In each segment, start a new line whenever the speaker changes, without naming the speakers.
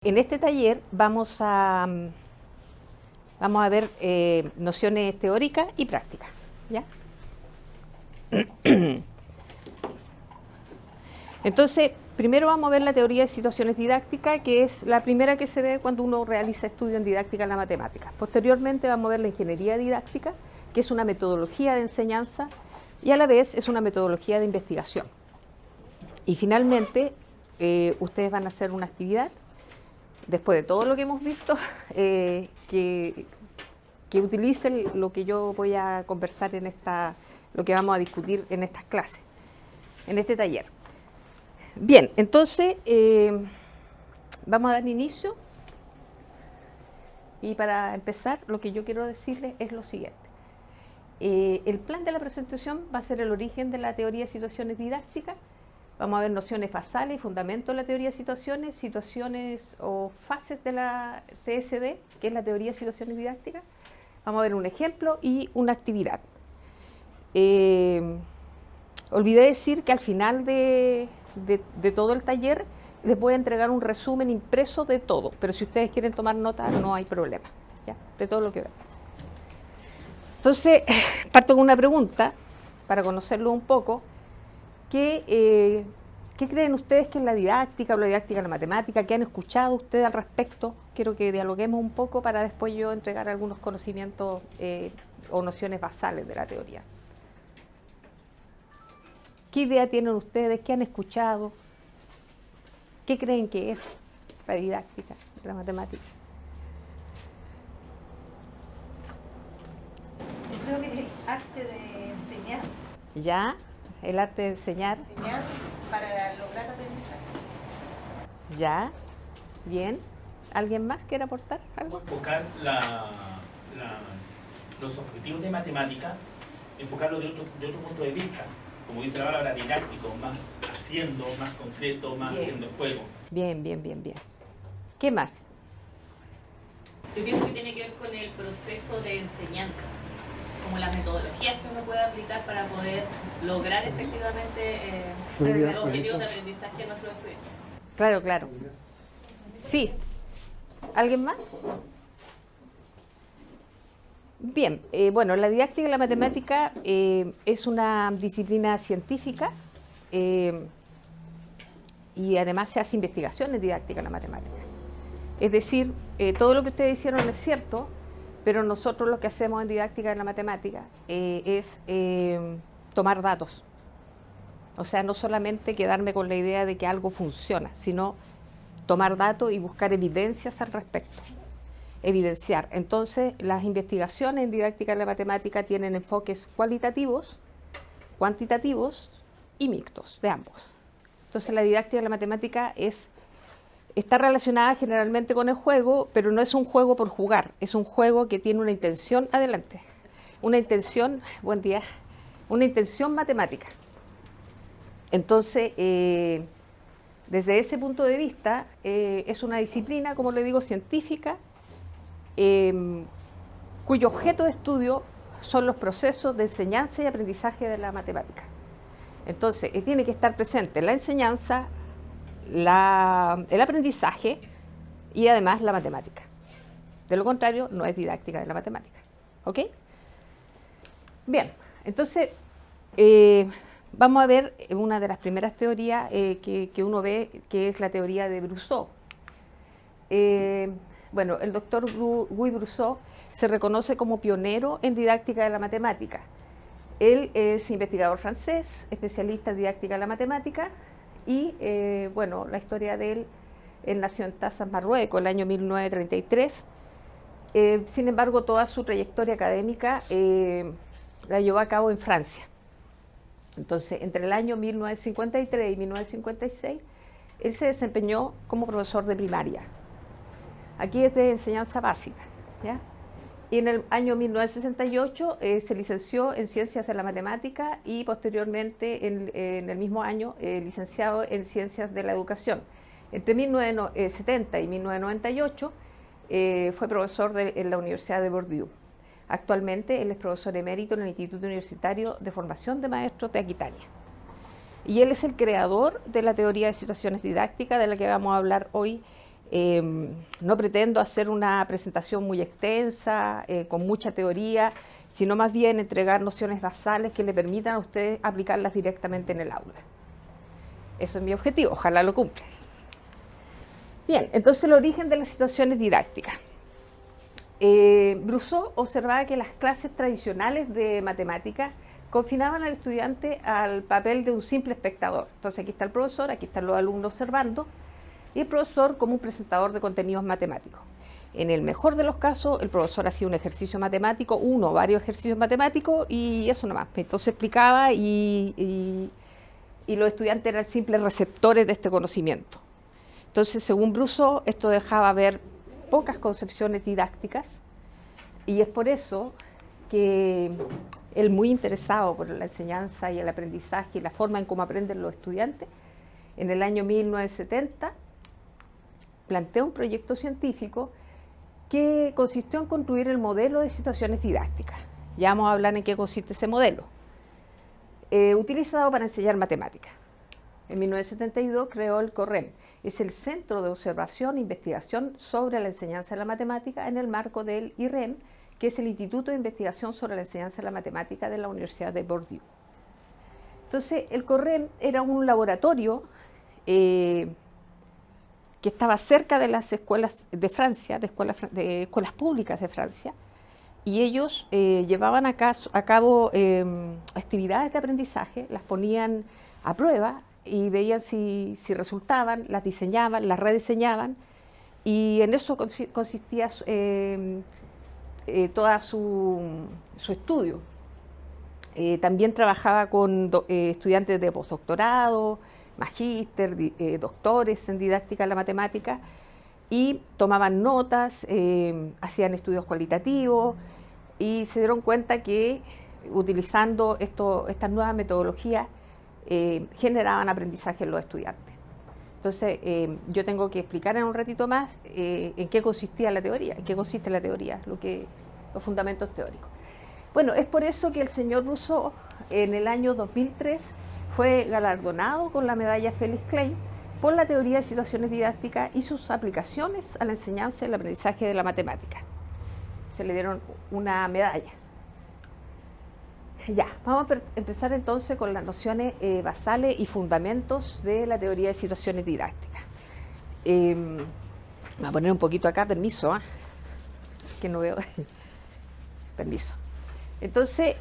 En este taller vamos a ver nociones teóricas y prácticas, ¿ya? Entonces, primero vamos a ver la teoría de situaciones didácticas, que es la primera que se ve cuando uno realiza estudio en didáctica en la matemática. Posteriormente vamos a ver la ingeniería didáctica, que es una metodología de enseñanza y a la vez es una metodología de investigación. Y finalmente, ustedes van a hacer una actividad después de todo lo que hemos visto, que utilicen lo que yo voy a conversar lo que vamos a discutir en estas clases, en este taller. Bien, entonces vamos a dar inicio y para empezar lo que yo quiero decirles es lo siguiente. El plan de la presentación va a ser el origen de la teoría de situaciones didácticas. Vamos a ver nociones basales y fundamentos de la teoría de situaciones o fases de la TSD, que es la teoría de situaciones didácticas. Vamos a ver un ejemplo y una actividad. Olvidé decir que al final de todo el taller les voy a entregar un resumen impreso de todo, pero si ustedes quieren tomar nota no hay problema, ¿ya? De todo lo que ven. Entonces, parto con una pregunta para conocerlo un poco. ¿Qué creen ustedes que es la didáctica o la didáctica de la matemática? ¿Qué han escuchado ustedes al respecto? Quiero que dialoguemos un poco para después yo entregar algunos conocimientos o nociones basales de la teoría. ¿Qué idea tienen ustedes? ¿Qué han escuchado? ¿Qué creen que es la didáctica de la matemática?
Yo creo que es el arte de enseñar.
¿Ya? El arte de enseñar.
Enseñar para lograr aprendizaje.
¿Ya? Bien. ¿Alguien más quiere aportar algo?
Enfocar los objetivos de matemática, enfocarlo de otro punto de vista. Como dice la palabra didáctico, más haciendo, más concreto, más
Bien.
haciendo juego.
Bien. ¿Qué más?
Yo pienso que tiene que ver con el proceso de enseñanza, como las metodologías que uno puede aplicar para poder lograr efectivamente los objetivos de aprendizaje de nuestros estudiantes.
Claro. Sí. ¿Alguien más? Bien, bueno, la didáctica de la matemática es una disciplina científica y además se hace investigación en didáctica de la matemática. Es decir, todo lo que ustedes hicieron es cierto, pero nosotros lo que hacemos en didáctica de la matemática es tomar datos. O sea, no solamente quedarme con la idea de que algo funciona, sino tomar datos y buscar evidencias al respecto. Evidenciar. Entonces, las investigaciones en didáctica de la matemática tienen enfoques cualitativos, cuantitativos y mixtos, de ambos. Entonces, la didáctica de la matemática está relacionada generalmente con el juego, pero no es un juego por jugar, es un juego que tiene una intención adelante, una intención, buen día, una intención matemática. Entonces, desde ese punto de vista, es una disciplina, como le digo, científica, cuyo objeto de estudio son los procesos de enseñanza y aprendizaje de la matemática. Entonces, tiene que estar presente la enseñanza, el aprendizaje y además la matemática. De lo contrario, no es didáctica de la matemática. ¿Ok? Bien, entonces vamos a ver una de las primeras teorías que uno ve, que es la teoría de Brusseau. Bueno, el doctor Guy Brusseau se reconoce como pionero en didáctica de la matemática. Él es investigador francés, especialista en didáctica de la matemática y, bueno, la historia de él nació en Tazas, Marruecos, el año 1933. Sin embargo, toda su trayectoria académica la llevó a cabo en Francia. Entonces, entre el año 1953 y 1956, él se desempeñó como profesor de primaria. Aquí es de enseñanza básica, ¿ya? Y en el año 1968 se licenció en Ciencias de la Matemática y posteriormente en el mismo año licenciado en Ciencias de la Educación. Entre 1970 y 1998 fue profesor en la Universidad de Bordeaux. Actualmente él es profesor emérito en el Instituto Universitario de Formación de Maestros de Aquitania. Y él es el creador de la teoría de situaciones didácticas de la que vamos a hablar hoy No pretendo hacer una presentación muy extensa, con mucha teoría, sino más bien entregar nociones basales que le permitan a ustedes aplicarlas directamente en el aula. Eso es mi objetivo, ojalá lo cumpla. Bien, entonces el origen de las situaciones didácticas. Brousseau observaba que las clases tradicionales de matemáticas confinaban al estudiante al papel de un simple espectador. Entonces aquí está el profesor, aquí están los alumnos observando, y el profesor como un presentador de contenidos matemáticos. En el mejor de los casos, el profesor hacía un ejercicio matemático, uno o varios ejercicios matemáticos, y eso nomás. Entonces explicaba y los estudiantes eran simples receptores de este conocimiento. Entonces, según Brousseau, esto dejaba ver pocas concepciones didácticas, y es por eso que él, muy interesado por la enseñanza y el aprendizaje y la forma en cómo aprenden los estudiantes, en el año 1970 planteó un proyecto científico que consistió en construir el modelo de situaciones didácticas. Ya vamos a hablar en qué consiste ese modelo. Utilizado para enseñar matemáticas. En 1972 creó el CORREM. Es el Centro de Observación e Investigación sobre la Enseñanza de la Matemática en el marco del IREM, que es el Instituto de Investigación sobre la Enseñanza de la Matemática de la Universidad de Bordeaux. Entonces, el CORREM era un laboratorio que estaba cerca de las escuelas de Francia, de escuelas públicas de Francia, y ellos llevaban a cabo actividades de aprendizaje, las ponían a prueba y veían si resultaban, las diseñaban, las rediseñaban, y en eso consistía todo su estudio. También trabajaba con estudiantes de postdoctorado, magíster, doctores en didáctica de la matemática, y tomaban notas, hacían estudios cualitativos, y se dieron cuenta que utilizando estas nuevas metodologías generaban aprendizaje en los estudiantes. Entonces, yo tengo que explicar en un ratito más en qué consistía la teoría, en qué consiste la teoría, los fundamentos teóricos. Bueno, es por eso que el señor Brousseau, en el año 2003, fue galardonado con la medalla Félix Klein por la teoría de situaciones didácticas y sus aplicaciones a la enseñanza y el aprendizaje de la matemática. Se le dieron una medalla. Ya, vamos a empezar entonces con las nociones basales y fundamentos de la teoría de situaciones didácticas. Voy a poner un poquito acá, permiso, que no veo. Permiso. Entonces,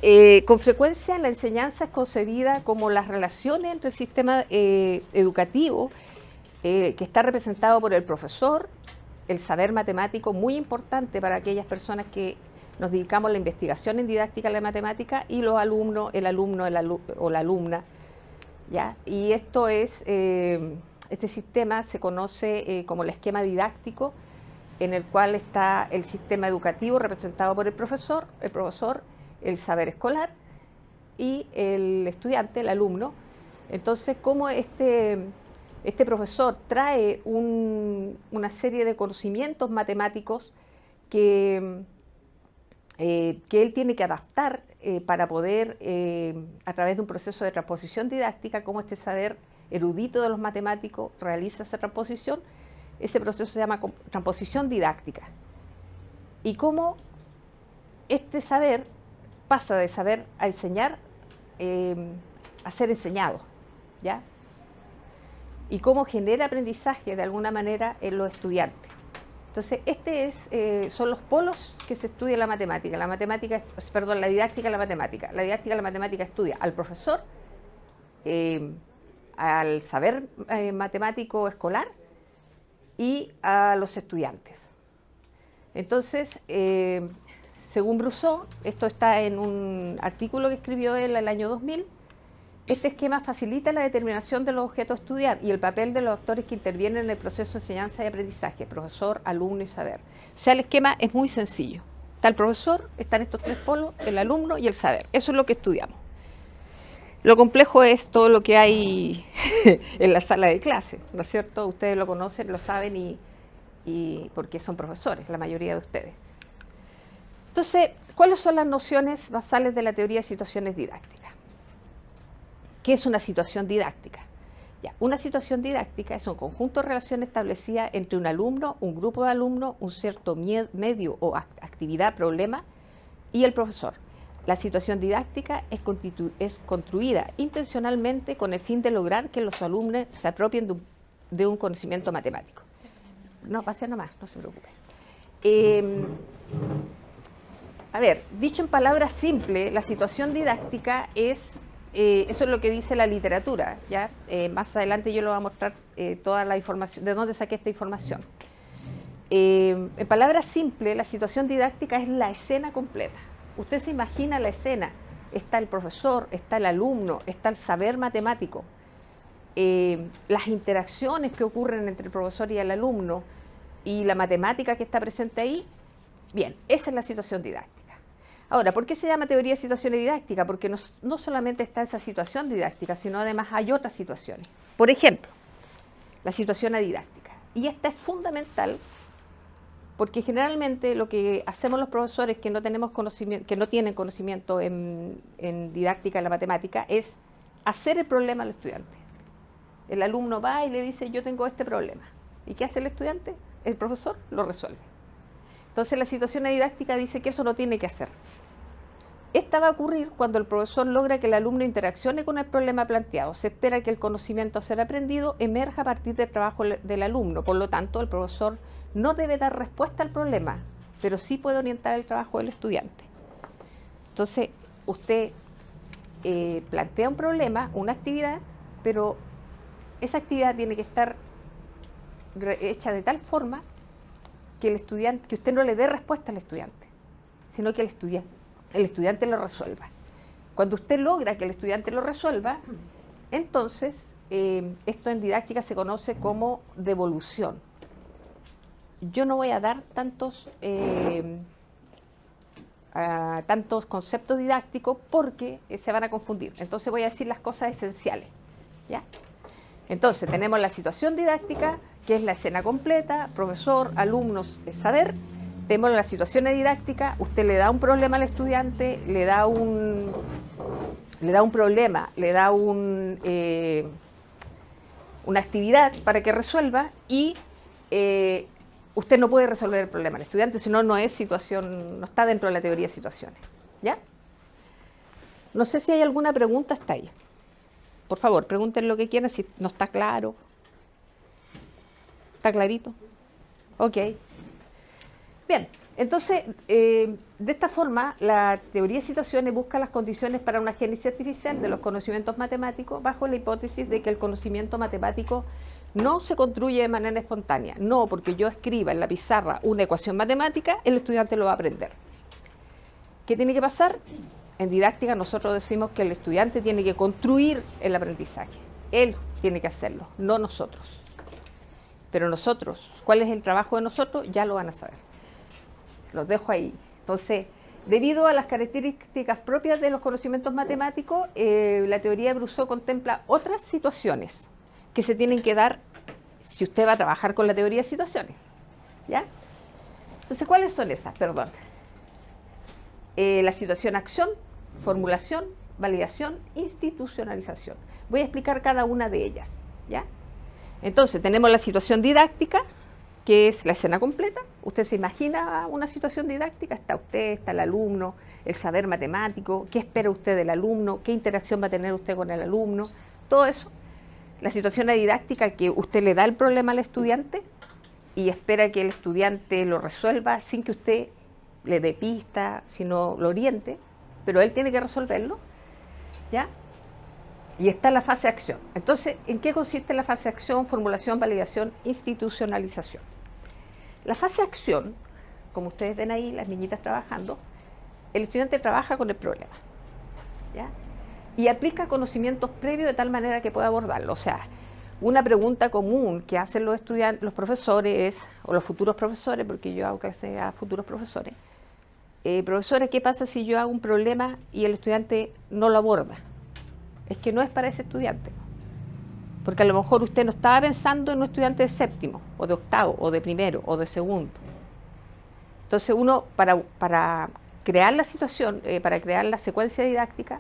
con frecuencia la enseñanza es concebida como las relaciones entre el sistema educativo, que está representado por el profesor, el saber matemático, muy importante para aquellas personas que nos dedicamos a la investigación en didáctica de la matemática, y los alumnos, el alumno o la alumna, ¿ya? Y esto es, este sistema se conoce como el esquema didáctico, en el cual está el sistema educativo representado por el profesor, el saber escolar y el estudiante, el alumno. Entonces, como este profesor trae una serie de conocimientos matemáticos que él tiene que adaptar para poder, a través de un proceso de transposición didáctica, como este saber erudito de los matemáticos realiza esa transposición, ese proceso se llama transposición didáctica. Y cómo este saber pasa de saber a enseñar a ser enseñado, ¿ya? Y cómo genera aprendizaje de alguna manera en los estudiantes. Entonces, son los polos que se estudia en la matemática. La didáctica de la matemática. La didáctica de la matemática estudia al profesor, al saber matemático escolar y a los estudiantes. Entonces, según Brousseau, esto está en un artículo que escribió él en el año 2000, este esquema facilita la determinación de los objetos a estudiar y el papel de los actores que intervienen en el proceso de enseñanza y aprendizaje, profesor, alumno y saber. O sea, el esquema es muy sencillo. Está el profesor, están estos tres polos, el alumno y el saber. Eso es lo que estudiamos. Lo complejo es todo lo que hay en la sala de clase, ¿no es cierto? Ustedes lo conocen, lo saben y porque son profesores, la mayoría de ustedes. Entonces, ¿cuáles son las nociones basales de la teoría de situaciones didácticas? ¿Qué es una situación didáctica? Ya, una situación didáctica es un conjunto de relaciones establecidas entre un alumno, un grupo de alumnos, un cierto medio o actividad, problema y el profesor. La situación didáctica es construida intencionalmente con el fin de lograr que los alumnos se apropien de un conocimiento matemático. No, pase nomás, no se preocupe. A ver, dicho en palabras simples, la situación didáctica es, eso es lo que dice la literatura, ¿ya? Más adelante yo le voy a mostrar toda la información, de dónde saqué esta información. En palabras simples, la situación didáctica es la escena completa. Usted se imagina la escena, está el profesor, está el alumno, está el saber matemático, las interacciones que ocurren entre el profesor y el alumno y la matemática que está presente ahí. Bien, esa es la situación didáctica. Ahora, ¿por qué se llama teoría de situaciones didácticas? Porque no solamente está esa situación didáctica, sino además hay otras situaciones. Por ejemplo, la situación didáctica. Y esta es fundamental porque generalmente lo que hacemos los profesores que no tenemos conocimiento, que no tienen conocimiento en didáctica de la matemática, es hacer el problema al estudiante. El alumno va y le dice, yo tengo este problema. ¿Y qué hace el estudiante? El profesor lo resuelve. Entonces la situación didáctica dice que eso no tiene que hacer. Esta va a ocurrir cuando el profesor logra que el alumno interaccione con el problema planteado. Se espera que el conocimiento a ser aprendido emerja a partir del trabajo del alumno. Por lo tanto, el profesor no debe dar respuesta al problema, pero sí puede orientar el trabajo del estudiante. Entonces, usted plantea un problema, una actividad, pero esa actividad tiene que estar hecha de tal forma que usted no le dé respuesta al estudiante, sino que el estudiante lo resuelva. Cuando usted logra que el estudiante lo resuelva, entonces esto en didáctica se conoce como devolución. Yo no voy a dar tantos conceptos didácticos porque se van a confundir. Entonces voy a decir las cosas esenciales, ¿ya? Entonces tenemos la situación didáctica, que es la escena completa, profesor, alumnos, saber. Tenemos la situación didáctica, usted le da un problema al estudiante, le da un problema, le da una actividad para que resuelva y usted no puede resolver el problema al estudiante, si no, no está dentro de la teoría de situaciones. ¿Ya? No sé si hay alguna pregunta hasta ahí. Por favor, pregunten lo que quieran, si no está claro. ¿Está clarito? Ok. Bien, entonces, de esta forma, la teoría de situaciones busca las condiciones para una génesis artificial de los conocimientos matemáticos bajo la hipótesis de que el conocimiento matemático no se construye de manera espontánea. No porque yo escriba en la pizarra una ecuación matemática, el estudiante lo va a aprender. ¿Qué tiene que pasar? En didáctica nosotros decimos que el estudiante tiene que construir el aprendizaje. Él tiene que hacerlo, no nosotros. Pero nosotros, ¿cuál es el trabajo de nosotros? Ya lo van a saber. Los dejo ahí. Entonces, debido a las características propias de los conocimientos matemáticos, la teoría de Brousseau contempla otras situaciones que se tienen que dar si usted va a trabajar con la teoría de situaciones. ¿Ya? Entonces, ¿cuáles son esas? Perdón. La situación acción, formulación, validación, institucionalización. Voy a explicar cada una de ellas. ¿Ya? Entonces, tenemos la situación didáctica, que es la escena completa. Usted se imagina una situación didáctica, está usted, está el alumno, el saber matemático, qué espera usted del alumno, qué interacción va a tener usted con el alumno, todo eso. La situación didáctica, que usted le da el problema al estudiante y espera que el estudiante lo resuelva sin que usted le dé pista, sino lo oriente, pero él tiene que resolverlo, ¿ya? Y está la fase de acción. Entonces, ¿en qué consiste la fase de acción, formulación, validación, institucionalización? La fase de acción, como ustedes ven ahí, las niñitas trabajando, el estudiante trabaja con el problema, ¿ya? Y aplica conocimientos previos de tal manera que pueda abordarlo. O sea, una pregunta común que hacen los estudiantes, los profesores, o los futuros profesores, porque yo hago clase a futuros profesores, profesores, ¿qué pasa si yo hago un problema y el estudiante no lo aborda? Es que no es para ese estudiante, porque a lo mejor usted no estaba pensando en un estudiante de séptimo, o de octavo, o de primero, o de segundo. Entonces uno, para crear la situación, para crear la secuencia didáctica,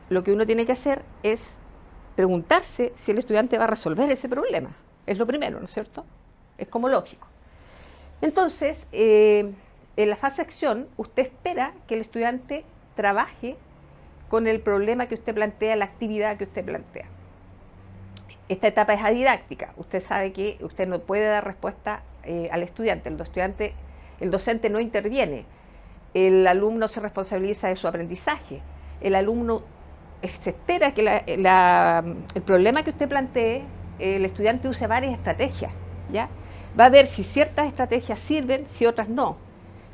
lo que uno tiene que hacer es preguntarse si el estudiante va a resolver ese problema. Es lo primero, ¿no es cierto? Es como lógico. Entonces, en la fase acción, usted espera que el estudiante trabaje con el problema que usted plantea, la actividad que usted plantea. Esta etapa es adidáctica. Usted sabe que usted no puede dar respuesta al estudiante. El docente no interviene. El alumno se responsabiliza de su aprendizaje. El alumno se espera que el problema que usted plantee, el estudiante use varias estrategias, ¿ya? Va a ver si ciertas estrategias sirven, si otras no.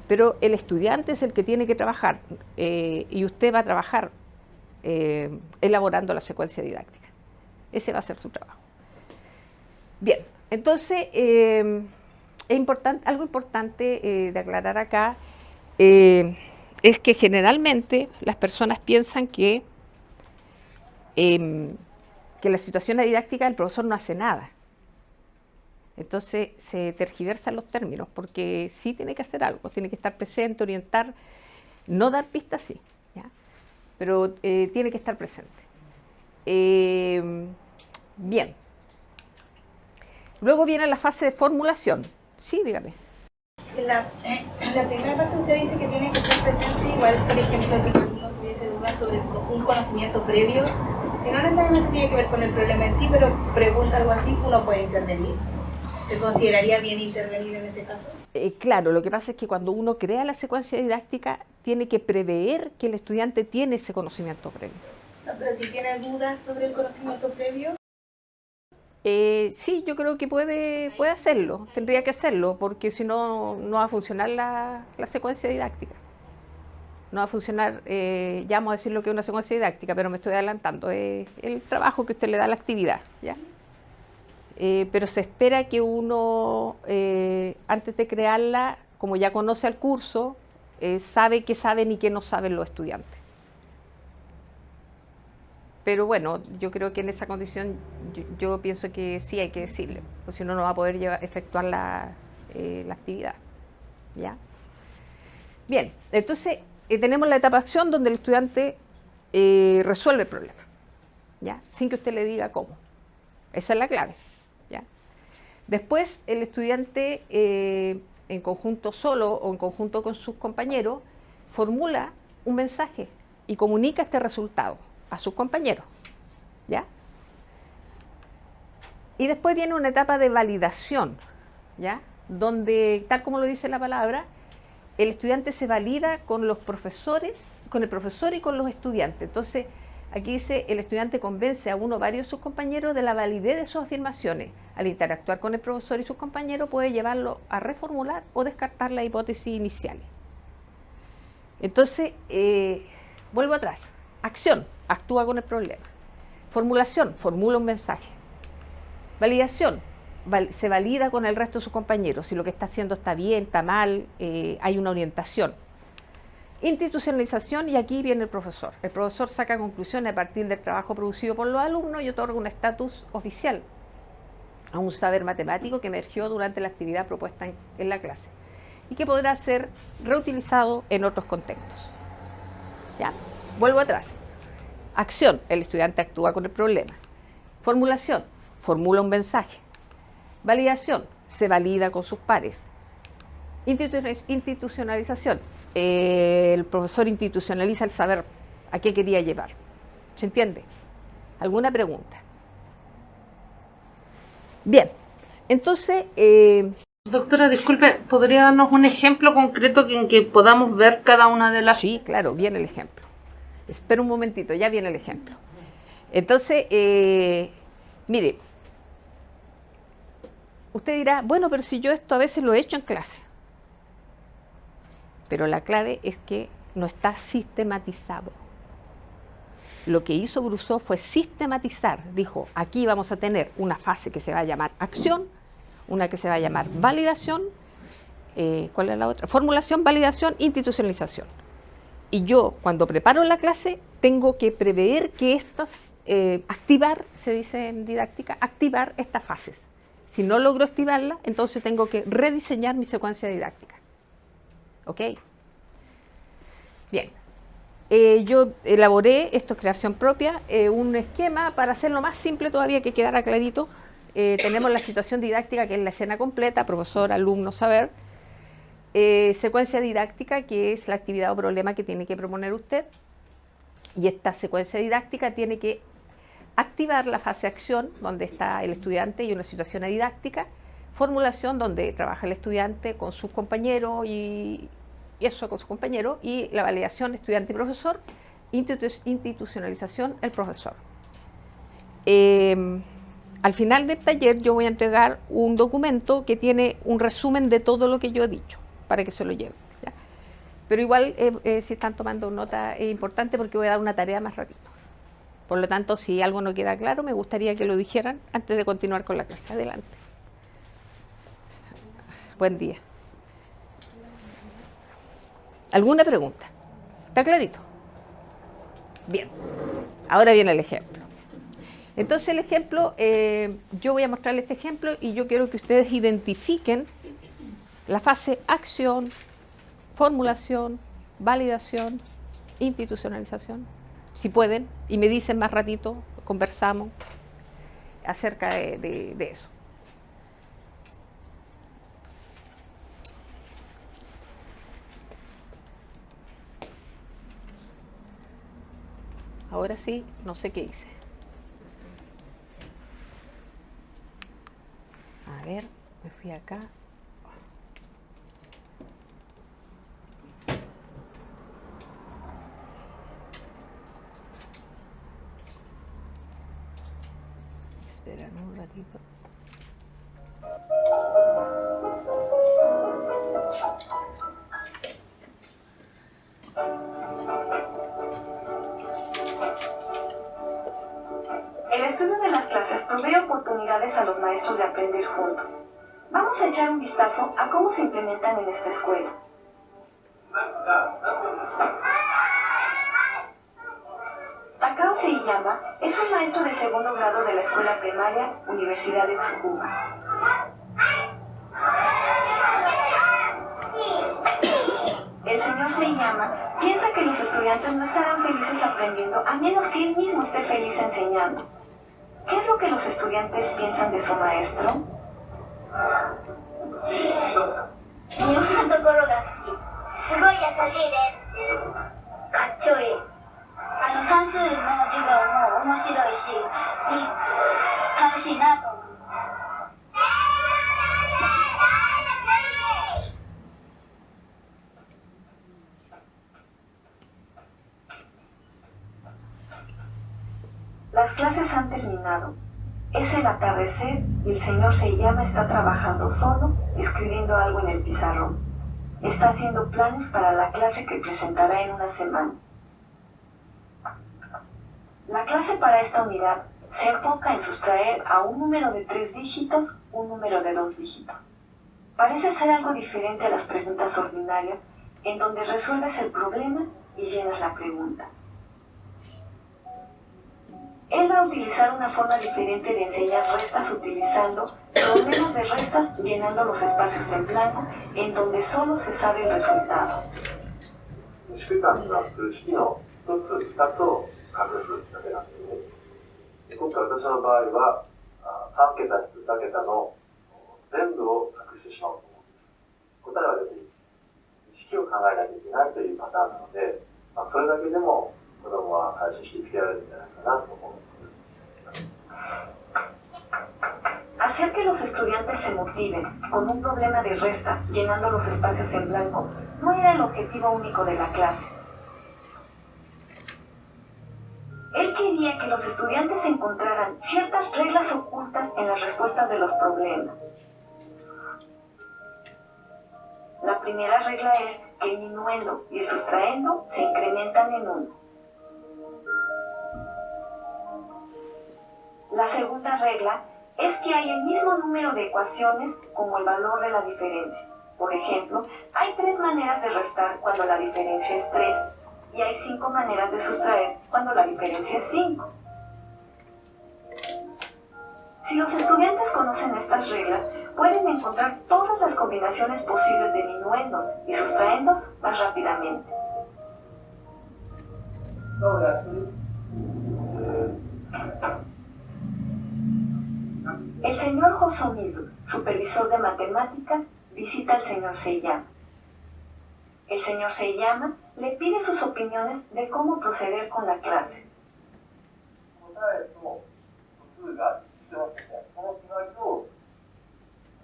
Pero el estudiante es el que tiene que trabajar y usted va a trabajar elaborando la secuencia didáctica. Ese va a ser su trabajo. Bien, entonces, algo importante de aclarar acá es que generalmente las personas piensan que la situación didáctica el profesor no hace nada. Entonces se tergiversan los términos, porque sí tiene que hacer algo, tiene que estar presente, orientar, no dar pistas, sí, ¿ya? Pero tiene que estar presente. Bien. Luego viene la fase de formulación. Sí, dígame.
En la primera parte usted dice que tiene que estar presente, igual, por ejemplo, si uno tuviese dudas sobre un conocimiento previo, que no necesariamente tiene que ver con el problema en sí, pero pregunta algo así, uno puede intervenir. ¿Te consideraría bien intervenir en ese caso?
Claro, lo que pasa es que cuando uno crea la secuencia didáctica, tiene que prever que el estudiante tiene ese conocimiento previo.
No, pero si tiene dudas sobre el conocimiento previo.
Sí, yo creo que puede hacerlo, tendría que hacerlo, porque si no, no va a funcionar la secuencia didáctica. No va a funcionar, ya vamos a decir lo que es una secuencia didáctica, pero me estoy adelantando, es el trabajo que usted le da a la actividad, ¿ya? Pero se espera que uno, antes de crearla, como ya conoce el curso, sabe qué saben y qué no saben los estudiantes. Pero bueno, yo creo que en esa condición yo pienso que sí hay que decirle, porque si no, no va a poder efectuar la actividad, ¿ya? Bien, entonces tenemos la etapa de acción donde el estudiante resuelve el problema, ¿ya? Sin que usted le diga cómo. Esa es la clave, ¿ya? Después el estudiante en conjunto solo o en conjunto con sus compañeros formula un mensaje y comunica este resultado a sus compañeros, ¿ya? Y después viene una etapa de validación, ¿ya? Donde, tal como lo dice la palabra, el estudiante se valida con los profesores, con el profesor y con los estudiantes. Entonces, aquí dice, el estudiante convence a uno o varios de sus compañeros de la validez de sus afirmaciones. Al interactuar con el profesor y sus compañeros puede llevarlo a reformular o descartar las hipótesis iniciales. Entonces, vuelvo atrás. Acción, actúa con el problema. Formulación, formula un mensaje. Validación, se valida con el resto de sus compañeros. Si lo que está haciendo está bien, está mal, hay una orientación. Institucionalización, y aquí viene el profesor. El profesor saca conclusiones a partir del trabajo producido por los alumnos y otorga un estatus oficial a un saber matemático que emergió durante la actividad propuesta en la clase y que podrá ser reutilizado en otros contextos. ¿Ya? Vuelvo atrás. Acción, el estudiante actúa con el problema. Formulación, formula un mensaje. Validación, se valida con sus pares. Institucionalización, el profesor institucionaliza el saber a qué quería llevar. ¿Se entiende? ¿Alguna pregunta? Bien, entonces...
Doctora, disculpe, ¿podría darnos un ejemplo concreto en que podamos ver cada una de las...?
Sí, claro, viene el ejemplo. Espera un momentito, ya viene el ejemplo. Entonces, mire, usted dirá, bueno, pero si yo esto a veces lo he hecho en clase. Pero la clave es que no está sistematizado. Lo que hizo Brousseau fue sistematizar. Dijo, aquí vamos a tener una fase que se va a llamar acción, una que se va a llamar validación, ¿cuál es la otra? Formulación, validación, institucionalización. Y yo, cuando preparo la clase, tengo que prever que estas, activar, se dice en didáctica, activar estas fases. Si no logro activarla, entonces tengo que rediseñar mi secuencia didáctica. ¿Ok? Bien. Yo elaboré, esto es creación propia, un esquema para hacerlo más simple todavía, que quedara clarito. Tenemos la situación didáctica, que es la escena completa, profesor, alumno, saber. Secuencia didáctica, que es la actividad o problema que tiene que proponer usted. Y esta secuencia didáctica tiene que activar la fase acción, donde está el estudiante y una situación didáctica. Formulación, donde trabaja el estudiante con sus compañeros y eso con sus compañeros. Y la validación estudiante y profesor. Institucionalización, el profesor. Al final del taller yo voy a entregar un documento que tiene un resumen de todo lo que yo he dicho, para que se lo lleven, ¿ya? Pero igual, si están tomando nota, es importante porque voy a dar una tarea más ratito. Por lo tanto, si algo no queda claro, me gustaría que lo dijeran antes de continuar con la clase. Adelante. Buen día. ¿Alguna pregunta? ¿Está clarito? Bien. Ahora viene el ejemplo. Entonces el ejemplo, yo voy a mostrarles este ejemplo y yo quiero que ustedes identifiquen la fase acción, formulación, validación, institucionalización, si pueden, y me dicen más ratito, conversamos acerca de eso. Ahora sí, no sé qué hice. A ver, me fui acá. Esperan un ratito.
El estudio de las clases provee oportunidades a los maestros de aprender juntos. Vamos a echar un vistazo a cómo se implementan en esta escuela. Takao Seiyama es un maestro de segundo grado de la escuela primaria Universidad de Tsukuba. El señor Seiyama piensa que los estudiantes no estarán felices aprendiendo a menos que él mismo esté feliz enseñando. ¿Qué es lo que los estudiantes piensan de su maestro?
日本のところが好き。すごい優しいです。かっちょいい。算数の授業も面白いし、楽しいなと思います。
Las clases han terminado. Es el atardecer y el señor Seiyama está trabajando solo, escribiendo algo en el pizarrón. Está haciendo planes para la clase que presentará en una semana. La clase para esta unidad se enfoca en sustraer a un número de 3 dígitos un número de 2 dígitos. Parece ser algo diferente a las preguntas ordinarias, en donde resuelves el problema y llenas la pregunta. Él va a utilizar una forma diferente de enseñar restas utilizando problemas de restas llenando los espacios en blanco en donde solo se sabe el resultado.
足し算が数式の1つ、2つを隠すだけなんですね。今回私の場合は3桁と2桁の全部を隠してしまおうと思うんです。答えは別に式を考えなきゃいけないというパターンなので、それだけでも子供は最初引きつけられるんじゃないかなと思うんです。
Hacer que los estudiantes se motiven con un problema de resta llenando los espacios en blanco no era el objetivo único de la clase. Él quería que los estudiantes encontraran ciertas reglas ocultas en las respuestas de los problemas. La primera regla es que el minuendo y el sustraendo se incrementan en 1. La segunda regla es que hay el mismo número de ecuaciones como el valor de la diferencia. Por ejemplo, hay 3 maneras de restar cuando la diferencia es 3 y hay 5 maneras de sustraer cuando la diferencia es 5. Si los estudiantes conocen estas reglas, pueden encontrar todas las combinaciones posibles de minuendos y sustraendos más rápidamente.
そうだし、
El señor Hosomizu, supervisor de matemática, visita al señor Seiyama. El señor Seiyama le pide sus opiniones de cómo proceder con la clase.
答えと素数が一致してますね。この決まりを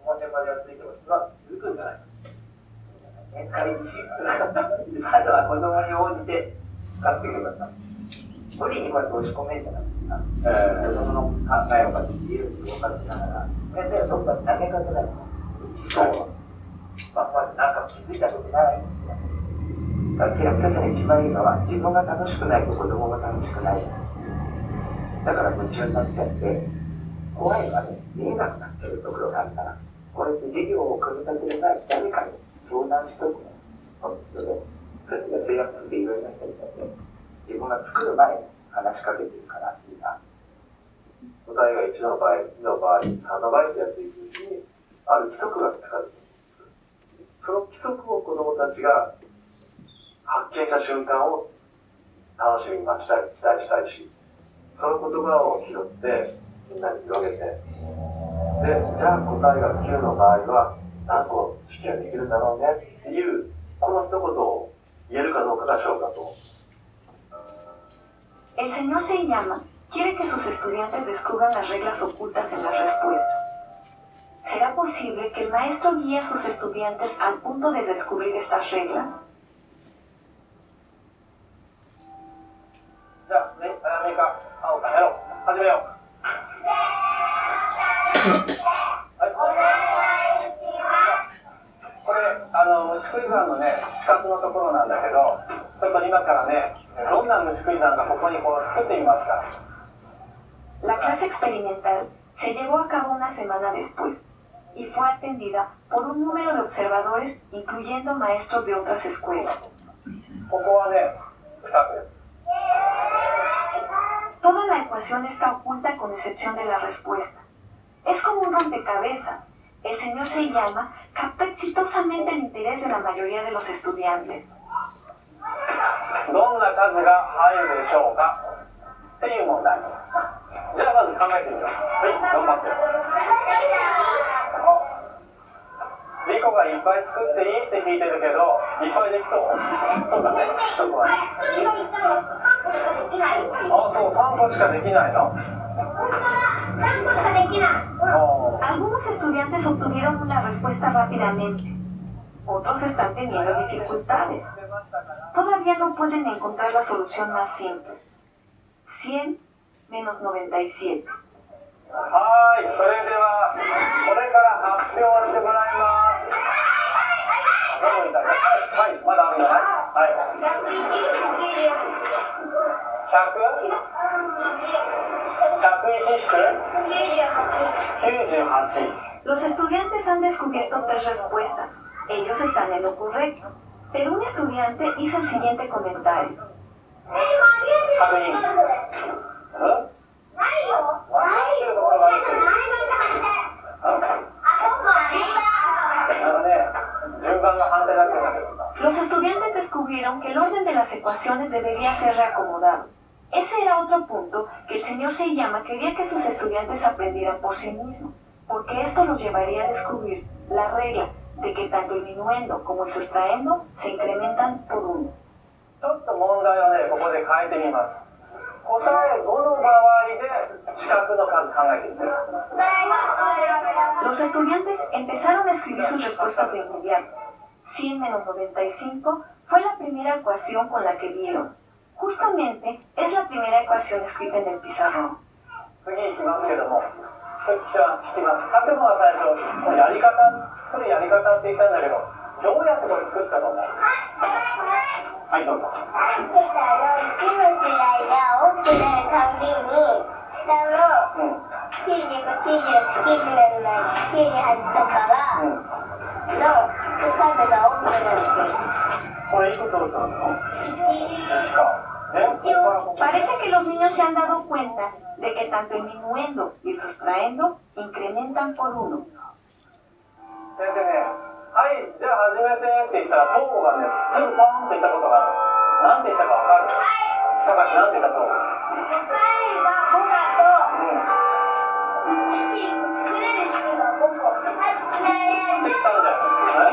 この順番でやっていけば続くんじゃないか。仮にあとは子供に応じて使ってくればさ、無理にこうやって押し込めんじゃなくてさ、子供の考えをかけて自由に動かしながら、先生はどっかに投げかけないと。そう。まずなんか気づいたことないんですよ。先生が一番いいのは自分が楽しくないと子供が楽しくない。だから夢中になっちゃって怖いのはね、見えなくなってるところがあるから、これって授業を組み立てる前に誰かに相談しとくの。本当で、それで制約数でいろいろな人にとって自分が作る前に話しかけてるからいいな。答えが1の場合、2の場合、3の場合とやっていくうちにある規則が見つかるんです。その規則を子供たちが発見した瞬間を楽しみに待ちたい、期待したいし、その言葉を拾ってみんなに広げて、で、じゃあ答えが9の場合は何個式ができるんだろうねっていうこの一言を言えるかどうかが勝負だと思う。
El señor Seiyama quiere que sus estudiantes descubran las reglas ocultas en las respuestas. ¿Será posible que el maestro guíe a sus estudiantes al punto de descubrir estas reglas?
じゃあ、ね、アメリカ、青かやろう。始めよう。はい。これ、虫食い山のね、死角のところなんだけど、ちょっと今からね、どんな虫食い山かここにこう作ってみますから。
La clase experimental se llevó a cabo una semana después y fue atendida por un número de observadores, incluyendo maestros de otras escuelas.
ここはね、2つです。
Toda la ecuación está oculta con excepción de la respuesta. Es como un rompecabezas. El señor Seiyama captó exitosamente el interés de la mayoría de los estudiantes.
どんな数が入るでしょうかっていう問題。じゃあまず考えてみよう。はい、頑張って。リコがいっぱい作っていいって聞いてるけど、いっぱいできそう？そうだね、そこは。あ、そう、3個しかできないの
Algunos estudiantes obtuvieron una respuesta rápidamente. Otros están teniendo dificultades. Todavía no pueden encontrar la solución más simple. 100 menos 97.
はい、それではこれから発表してもらいます。はい、まだあるのね。はい。
Los estudiantes han descubierto 3 respuestas. Ellos están en lo correcto. Pero un estudiante hizo el siguiente comentario. Los estudiantes descubrieron que el orden de las ecuaciones debería ser reacomodado. Ese era otro punto que el señor Seiyama quería que sus estudiantes aprendieran por sí mismos, porque esto los llevaría a descubrir la regla de que tanto el minuendo como el sustraendo se incrementan por 1.
ちょっと問題をね、ここで変えてみます。答え5の場合で四角の数考えてみて。
Los estudiantes empezaron a escribir sus respuestas de inmediato. 100 menos 95 fue la primera ecuación con la que dieron. Justamente es la primera ecuación escrita en el pizarrón.
次行きますけども、こっちは聞きます。例えば最初、これやり方って言ったんだけど、どうやってこれ作ったと思う？はい、どうぞ。
1の位が多くなるたびに、下の95、96、97、98とかの数が多くなるんです。
これいくつ打ったの？1か。
Parece que los niños se han dado cuenta de que tanto el minuendo y el sustraendo incrementan por 1.
先生ね、はい、じゃあ始めてって言ったら、トーがね、すぐポンって言ったことがある。なんて言ったかわかる？高橋なんて言ったと思う？
答えが5だと、式作れる式が5個。
言ったんじゃん。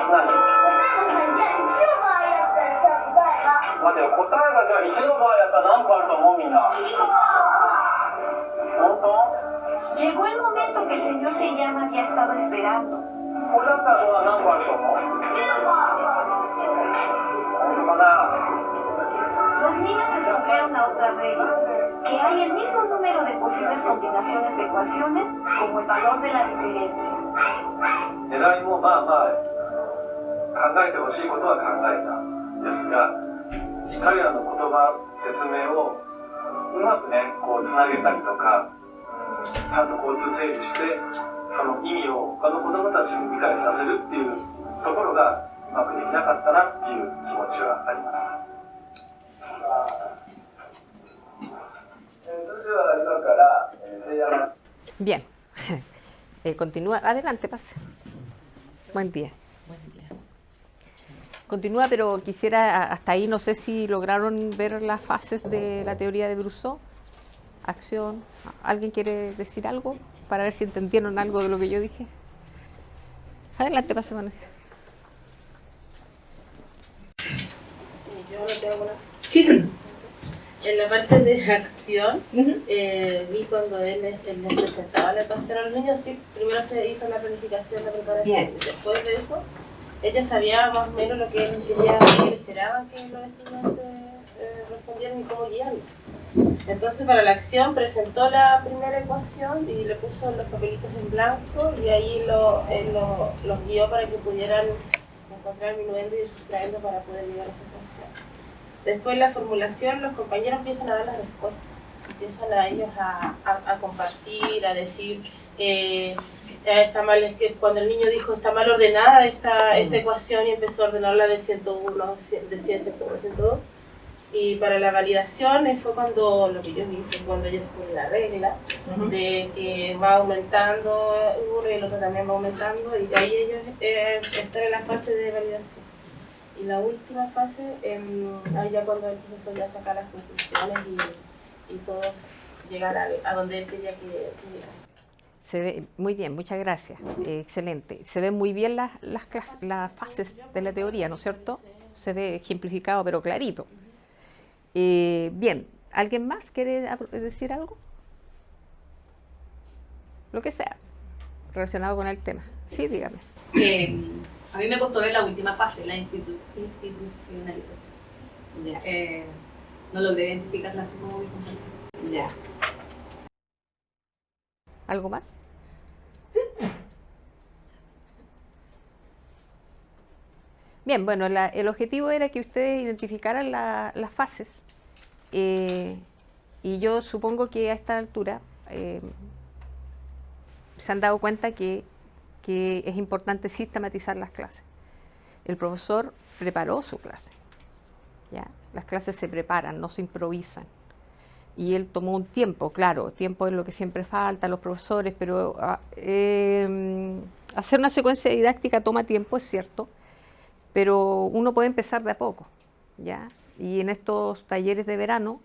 何？
じゃあ1の場合だったらさ、答えが
待てよ、答えがじゃあ1の場合だったら何個あると思うみんな。本当？
Llegó el momento que el señor Seyama había estado esperando.
これだったらどうだ、何個あると思う？本当かな？
Los niños escogieron la otra regla, que hay el mismo número de posibles combinaciones de ecuaciones como el valor de la diferencia.
狙いもまあまあ考えてほしいことは考えたんですが、彼らの言葉、説明をうまくね、こうつなげたりとか、ちゃんと交通整理して、その意味を他の子どもたちに理解させるっていうところがうまくできなかったなっていう気持ちはあります。それでは今から聖山。
Bien. Continúa. Adelante, pase. Buen día. Continúa, pero quisiera, hasta ahí no sé si lograron ver las fases de la teoría de Brousseau. Acción. ¿Alguien quiere decir algo? Para ver si entendieron algo de lo que yo dije. Adelante, pase, buenos días.
Yo no tengo una...
Sí, sí.
En la parte de acción, vi cuando él les presentaba la ecuación a los niños, sí, primero se hizo la planificación, la preparación.
Bien.
Después de eso, ella sabía más o menos lo que él quería, que él esperaba que los estudiantes respondieran y cómo guiarlos. Entonces, para la acción presentó la primera ecuación y le puso los papelitos en blanco y ahí los guió para que pudieran encontrar el minuendo y ir sustrayendo para poder llegar a esa ecuación. Después la formulación, los compañeros empiezan a dar las respuestas, empiezan a ellos a compartir, a decir, está mal, es que cuando el niño dijo está mal ordenada esta ecuación y empezó a ordenarla de 101, de 100, 101, 102. Y para la validación fue cuando, lo que yo vi fue cuando ellos ponen la regla de que va aumentando uno y el otro también va aumentando y de ahí ellos están en la fase de validación. Y la última fase, ahí ya cuando el profesor ya saca las conclusiones y todos llegan a donde él quería que llegara.
Se ve muy bien, muchas gracias. Excelente. Se ven muy bien las fases de la teoría, ¿no es cierto? Se ve ejemplificado, pero clarito. Bien, ¿alguien más quiere decir algo? Lo que sea, relacionado con el tema. Sí, dígame.
A mí me costó ver la última fase, la institucionalización.
Ya.
No logré identificarla así como mi compañero.
Ya. ¿Algo más? Bien, bueno, el objetivo era que ustedes identificaran las fases y yo supongo que a esta altura se han dado cuenta que es importante sistematizar las clases. El profesor preparó su clase, ¿ya? Las clases se preparan, no se improvisan. Y él tomó un tiempo, claro, tiempo es lo que siempre falta a los profesores, pero hacer una secuencia didáctica toma tiempo, es cierto, pero uno puede empezar de a poco, ¿ya? Y en estos talleres de verano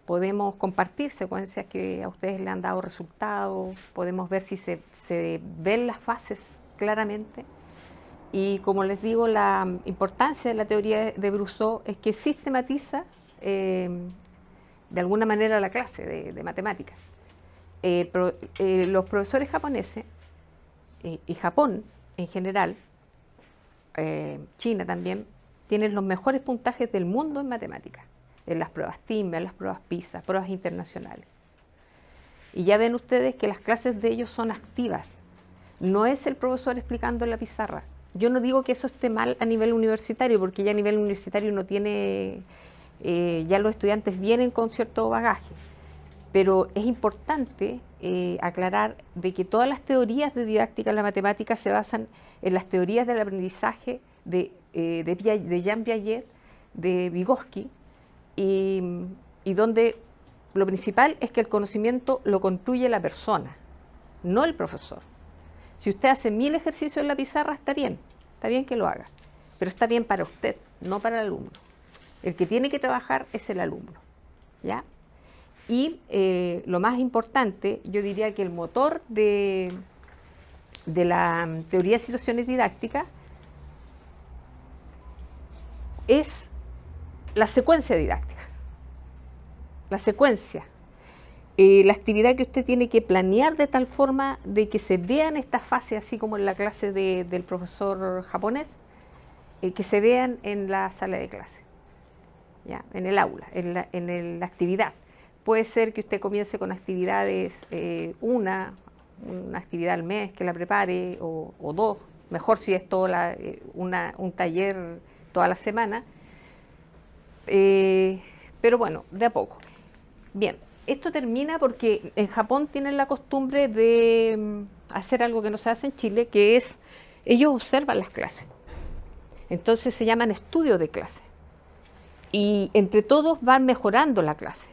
podemos compartir secuencias que a ustedes le han dado resultados, podemos ver si se ven las fases claramente. Y como les digo, la importancia de la teoría de Brousseau es que sistematiza de alguna manera la clase de matemáticas. Los profesores japoneses y Japón en general, China también, tienen los mejores puntajes del mundo en matemáticas, en las pruebas TIME, en las pruebas PISA, pruebas internacionales. Y ya ven ustedes que las clases de ellos son activas, no es el profesor explicando en la pizarra. Yo no digo que eso esté mal a nivel universitario, porque ya a nivel universitario uno tiene, ya los estudiantes vienen con cierto bagaje, pero es importante aclarar de que todas las teorías de didáctica en la matemática se basan en las teorías del aprendizaje de Jean Piaget, de Vygotsky, y donde lo principal es que el conocimiento lo construye la persona, no el profesor. Si usted hace 1000 ejercicios en la pizarra, está bien que lo haga, pero está bien para usted, no para el alumno. El que tiene que trabajar es el alumno. ¿ya? Y lo más importante, yo diría que el motor de la teoría de situaciones didácticas es la secuencia didáctica. La secuencia. La actividad que usted tiene que planear de tal forma de que se vean estas fases, así como en la clase del profesor japonés, que se vean en la sala de clase, ¿ya? En el aula, en la actividad. Puede ser que usted comience con actividades, una actividad al mes que la prepare, o dos, mejor si es un taller toda la semana, pero bueno, de a poco. Bien, esto termina porque en Japón tienen la costumbre de hacer algo que no se hace en Chile, que es, ellos observan las clases. Entonces se llaman estudios de clase. Y entre todos van mejorando la clase,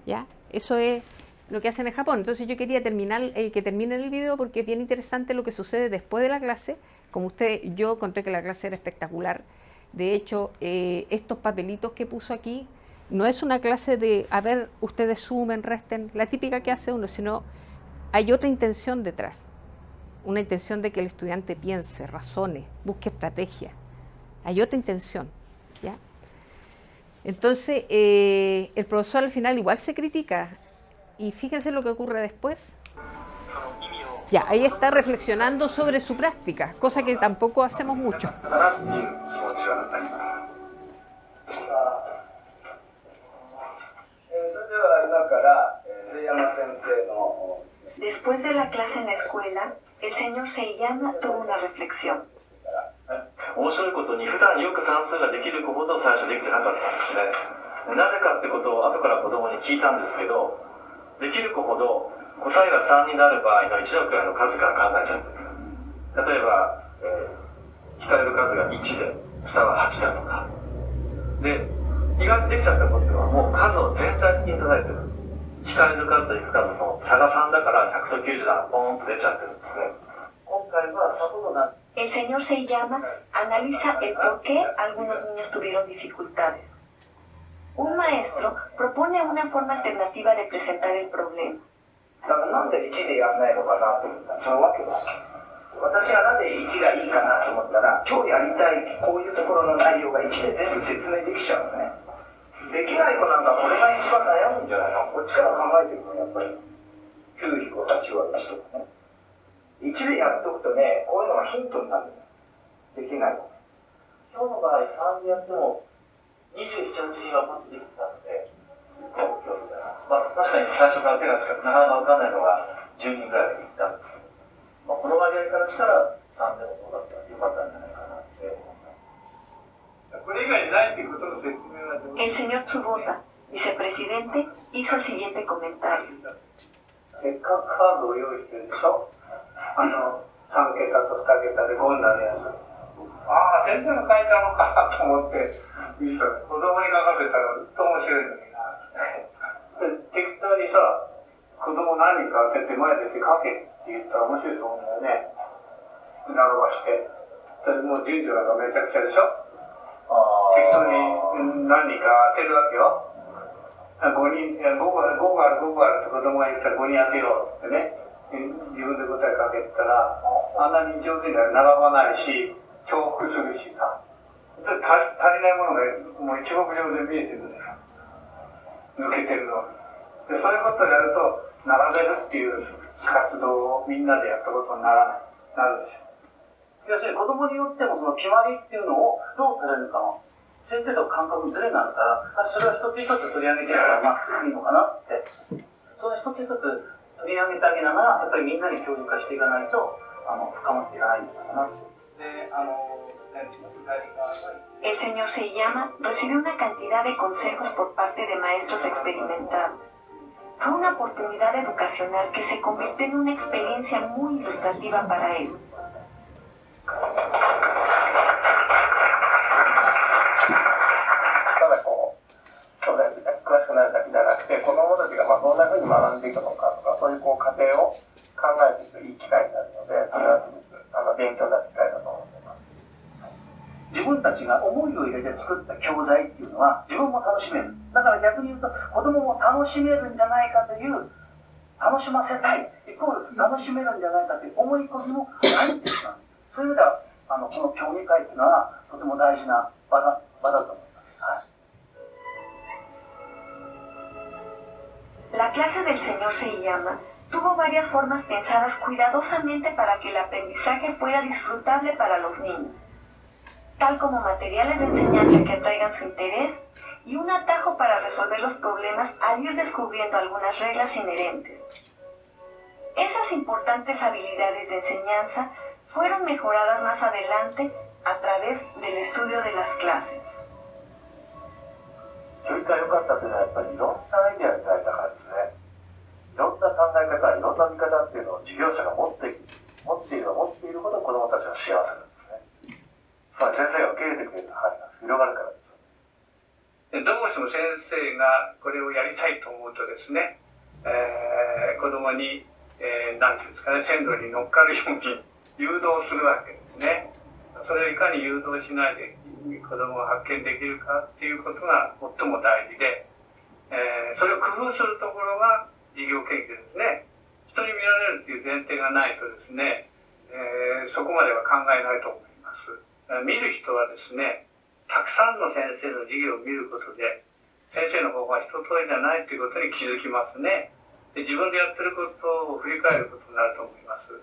¿ya? Eso es lo que hacen en Japón. Entonces yo quería que terminen el video porque es bien interesante lo que sucede después de la clase. Como yo encontré que la clase era espectacular. De hecho, estos papelitos que puso aquí, no es una clase de, a ver, ustedes sumen, resten, la típica que hace uno, sino hay otra intención detrás. Una intención de que el estudiante piense, razone, busque estrategia. Hay otra intención, ¿ya? Entonces, el profesor al final igual se critica. Y fíjense lo que ocurre después. Ya, ahí está reflexionando sobre su práctica, cosa que tampoco hacemos mucho.
Después de la clase en la escuela, el señor Seiyama tuvo una reflexión.
面白いことに普段よく算数ができる子ほど最初できてなかったんですね。なぜかってことを後から子供に聞いたんですけど、できる子ほど答えが3になる場合の一の位の数から考えちゃってる。例えば、聞かれる数が1で下は8だとかで、意外にできちゃった子っていうのはもう数を全体的に捉えてる。聞かれる数と行く数の差が3だから100と90だポーンと出ちゃってるんですね。今回はさほどな
El señor Seiyama analiza el por qué algunos niños tuvieron dificultades. Un maestro propone una forma alternativa de presentar el problema.
なんで1でやらないのかなと思ったらそのわけは私はなんで1がいいかなと思ったら今日やりたいこういうところの内容が1で全部説明できちゃうのねできない子なんかこれが一番悩むんじゃないのこっちから考えていくのやっぱり9-8は1とかね1でやっとくとねこういうのがヒントになるのできないの今日の場合3でやっても27、8人はパッとできたのでまあ、確かに最初から手がつかなかなか分かんないのが10人ぐらいでいったんですけど、まあ、この割合からしたら3でもそうだったらよかったんじゃないかなって思いますこれ以外にないっていうことの説明はどう
El señor Tsubota, vicepresidente, hizo el siguiente comentario.
せっかくカードを用意してるでしょ3桁と2桁で5になるやつああ先生の書いたのかと思って子供に書かせたらずっと面白いんだけど適当にさ子供何人か当てて前出て書けって言ったら面白いと思うんだよね並ばしてそれもう順序なんかめちゃくちゃでしょ適当に何人か当てるわけよ5があるって子供が言ったら5人当てようってね自分で答えかけてたらあんなに上手に並ばないし重複するしさ足りないものがもう一目瞭然見えてるんだよ抜けてるのでそういうことをやると並べるっていう活動をみんなでやったことになるでしょ要するに子供によってもその決まりっていうのをどう取れるかの先生と感覚ずれがあるからそれを一つ一つ取り上げていったらまあいいのかなってその一つ一つ取り上げてあげながらやっぱりみんなに共有化していかないと深まっていかないんだなで
El señor Seiyama recibió una cantidad de consejos por parte de maestros experimentados. Fue una oportunidad educacional que se convirtió en una experiencia muy ilustrativa para él.
ただ将来詳しくなるだけじゃなくて子どもたちがどんなふうに学んでいくのかとかそういう過程を考えていくいい機会になるのでそれはすごく勉強な機会だと思っています。自分
分たちが思いを入れて作った教材っていうのは自分も楽しめる。だから逆に言うと子供も楽しめるんじゃないかという、楽しませたいイコール楽しめるんじゃないかという思い込みもないんですが、そういう意味ではこの協議会っていうのはとても大事な場だと思います。はい。
La clase del señor Seiyama tuvo varias formas pensadas cuidadosamente para que el aprendizaje fuera disfrutable para los niños, tal como materiales de enseñanza que atraigan su interés y un atajo para resolver los problemas al ir descubriendo algunas reglas inherentes. Esas importantes habilidades de enseñanza fueron mejoradas más adelante a través del estudio de las clases.
教育が良かったというのはやっぱりいろんなアイデアがいただいたからですね。いろんな考え方、いろんな見方っていうのを授業者が持っているほど子どもたちは幸せなんですね。つまり先生が受け入れてくれる範囲が広がるからです。
どうしても先生がこれをやりたいと思うとですね、子どもに、なんていうんですかね、線路に乗っかるように誘導するわけですね。それをいかに誘導しないで子どもを発見できるかっていうことが最も大事で、それを工夫するところが事業研究ですね。人に見られるという前提がないとですね、そこまでは考えないと思います。見る人はですね、たくさんの先生の授業を見ることで、先生の方が一通りじゃないということに気づきますね。で、自分でやってることを振り返ることになると思います。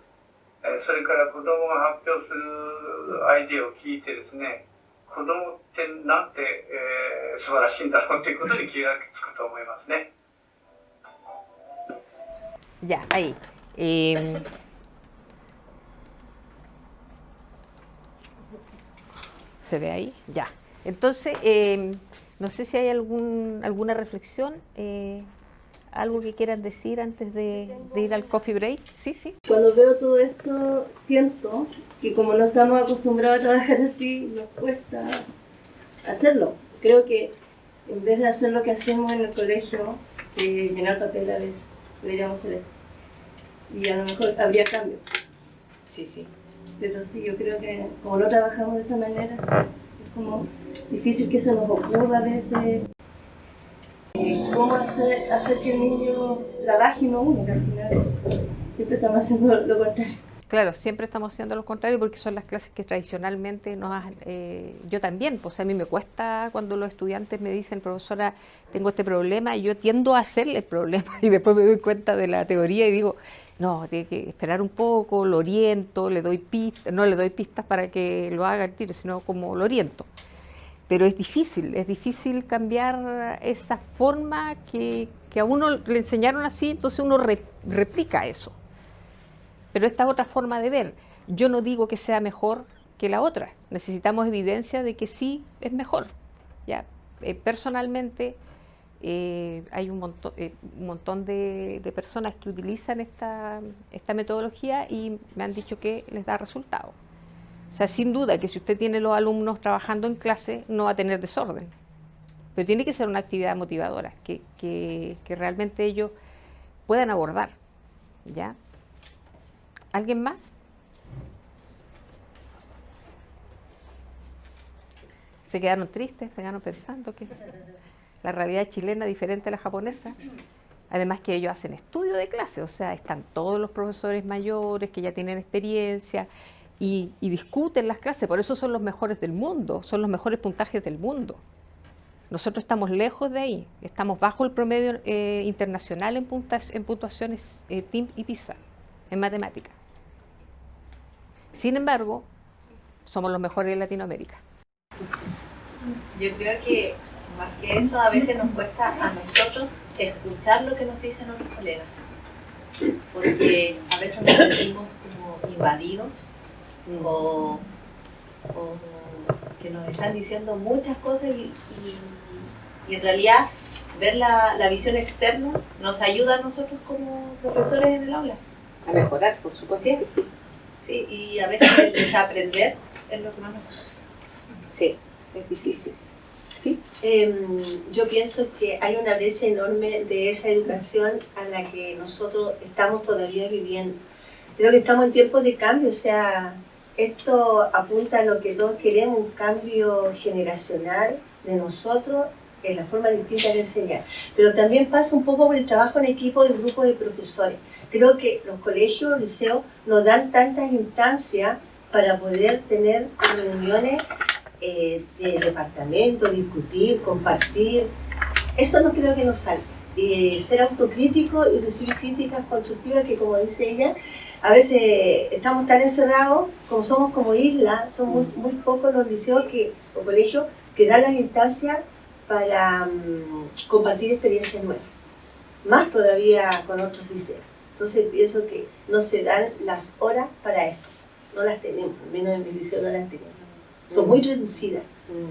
それから子どもが発表するアイデアを聞いてですね、子どもってなんて、素晴らしいんだろうということに気がつくと思いますね。
Ya, ahí. ¿Se ve ahí? Ya. Entonces, no sé si hay alguna reflexión, algo que quieran decir antes de ir al coffee break. Sí, sí.
Cuando veo todo esto, siento que como no estamos acostumbrados a trabajar así, nos cuesta hacerlo. Creo que en vez de hacer lo que hacemos en el colegio, llenar papeles, deberíamos hacer esto. Y a lo mejor habría cambio.
Sí, sí.
Pero sí, yo creo que como no trabajamos de esta manera, es como difícil que se nos ocurra a veces cómo hacer que el niño trabaje y no uno, que al final siempre estamos haciendo lo contrario.
Claro, siempre estamos haciendo lo contrario porque son las clases que tradicionalmente nos hacen. Yo también, pues a mí me cuesta cuando los estudiantes me dicen, profesora, tengo este problema, y yo tiendo a hacerle el problema y después me doy cuenta de la teoría y digo, no, tiene que esperar un poco, lo oriento, le doy pistas, no le doy pistas para que lo haga al tiro, sino como lo oriento. Pero es difícil cambiar esa forma que a uno le enseñaron así, entonces uno replica eso. Pero esta otra forma de ver, yo no digo que sea mejor que la otra, necesitamos evidencia de que sí es mejor. ¿Ya? Personalmente hay un montón de personas que utilizan esta metodología y me han dicho que les da resultado. O sea, sin duda que si usted tiene los alumnos trabajando en clase, no va a tener desorden. Pero tiene que ser una actividad motivadora, que realmente ellos puedan abordar. ¿Ya? ¿Alguien más? ¿Se quedaron tristes? ¿Se quedaron pensando que la realidad chilena es diferente a la japonesa? Además que ellos hacen estudio de clase, o sea, están todos los profesores mayores que ya tienen experiencia y discuten las clases, por eso son los mejores del mundo, son los mejores puntajes del mundo. Nosotros estamos lejos de ahí, estamos bajo el promedio internacional en puntuaciones TIMSS y PISA, en matemática. Sin embargo, somos los mejores de Latinoamérica.
Yo creo que más que eso a veces nos cuesta a nosotros escuchar lo que nos dicen otros colegas, porque a veces nos sentimos como invadidos o que nos están diciendo muchas cosas y en realidad ver la visión externa nos ayuda a nosotros como profesores en el aula.
A mejorar, por supuesto.
Sí,
que sí.
Sí, y a veces el desaprender es lo que más nos cuesta.
Sí, es difícil. ¿Sí?
Yo pienso que hay una brecha enorme de esa educación a la que nosotros estamos todavía viviendo. Creo que estamos en tiempos de cambio, o sea, esto apunta a lo que todos queremos, un cambio generacional de nosotros en la forma distinta de enseñar. Pero también pasa un poco por el trabajo en equipo del grupo de profesores. Creo que los colegios, los liceos, nos dan tantas instancias para poder tener reuniones de departamento, discutir, compartir. Eso no creo que nos falte. Ser autocrítico y recibir críticas constructivas que, como dice ella, a veces estamos tan encerrados, como somos como isla, son muy pocos los liceos o colegios que dan las instancias para compartir experiencias nuevas. Más todavía con otros liceos. Entonces pienso que no se dan las horas para esto. No las tenemos, al menos en mi liceo no las tenemos. Son muy reducidas.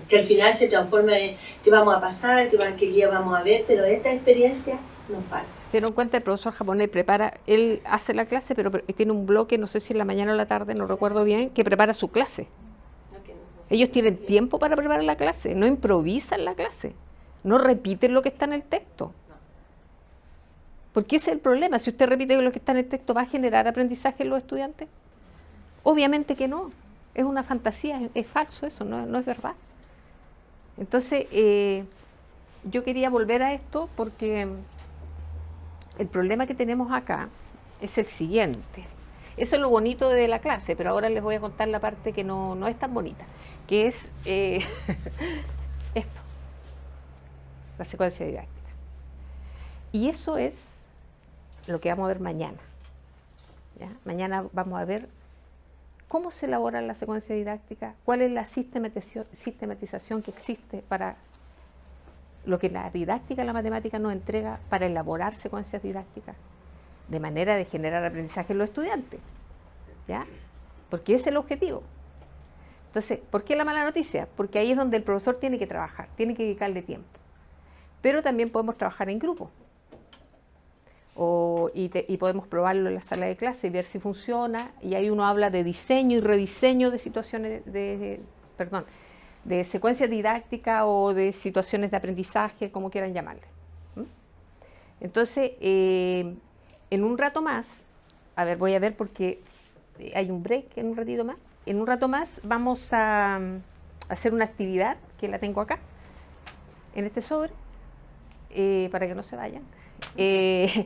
Que al final se transforma en qué vamos a pasar, qué día vamos a ver, pero esta experiencia nos falta.
Se dieron cuenta, el profesor japonés él hace la clase, pero tiene un bloque, no sé si en la mañana o la tarde, no recuerdo bien, que prepara su clase. Ellos tienen tiempo para preparar la clase, no improvisan la clase, no repiten lo que está en el texto. Porque ese es el problema, si usted repite lo que está en el texto, ¿va a generar aprendizaje en los estudiantes? Obviamente que no, es una fantasía, es falso eso, no es verdad. Entonces, yo quería volver a esto porque el problema que tenemos acá es el siguiente. Eso es lo bonito de la clase, pero ahora les voy a contar la parte que no es tan bonita, que es esto, la secuencia didáctica. Y eso es lo que vamos a ver mañana. ¿Ya? Mañana vamos a ver cómo se elabora la secuencia didáctica, cuál es la sistematización que existe para lo que la didáctica de la matemática nos entrega para elaborar secuencias didácticas, de manera de generar aprendizaje en los estudiantes, ¿ya? Porque ese es el objetivo. Entonces, ¿por qué la mala noticia? Porque ahí es donde el profesor tiene que trabajar, tiene que dedicarle tiempo. Pero también podemos trabajar en grupo. Y podemos probarlo en la sala de clase y ver si funciona, y ahí uno habla de diseño y rediseño de situaciones de secuencias didácticas o de situaciones de aprendizaje, como quieran llamarle. Entonces, en un rato más, a ver, voy a ver porque hay un break en un ratito más. En un rato más vamos a hacer una actividad que la tengo acá, en este sobre, para que no se vayan. Que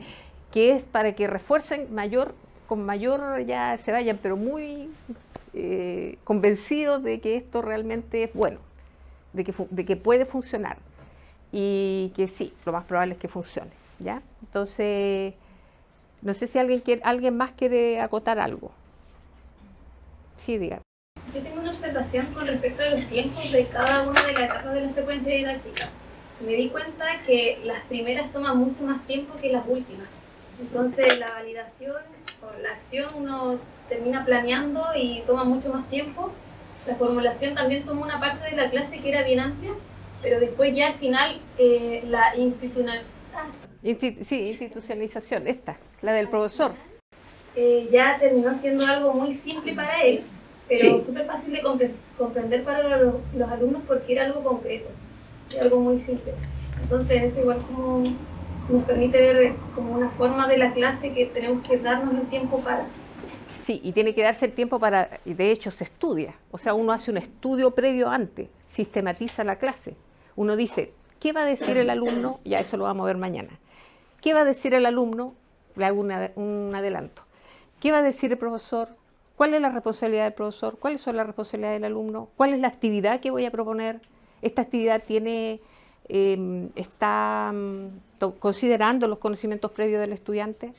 es para que refuercen con mayor ya se vayan, pero muy convencidos de que esto realmente es bueno, de que puede funcionar y que sí, lo más probable es que funcione, ¿ya? Entonces, no sé si alguien más quiere acotar algo. Sí, diga.
Yo tengo una observación con respecto a los tiempos de cada una de las etapas de la secuencia didáctica. Me di cuenta que las primeras toman mucho más tiempo que las últimas. Entonces la validación o la acción uno termina planeando y toma mucho más tiempo. La formulación también tomó una parte de la clase que era bien amplia, pero después ya al final la
institucionalización, la del profesor.
Ya terminó siendo algo muy simple para él, pero súper fácil de comprender para los alumnos porque era algo concreto. Algo muy simple. Entonces eso igual como nos permite ver como una forma de la clase que tenemos que darnos el tiempo para.
Sí, y tiene que darse el tiempo para, y de hecho se estudia, o sea, uno hace un estudio previo antes, sistematiza la clase. Uno dice, ¿qué va a decir el alumno? Ya eso lo vamos a ver mañana. ¿Qué va a decir el alumno? Le hago un adelanto. ¿Qué va a decir el profesor? ¿Cuál es la responsabilidad del profesor? ¿Cuáles son las responsabilidades del alumno? ¿Cuál es la actividad que voy a proponer? Esta actividad está considerando los conocimientos previos del estudiante,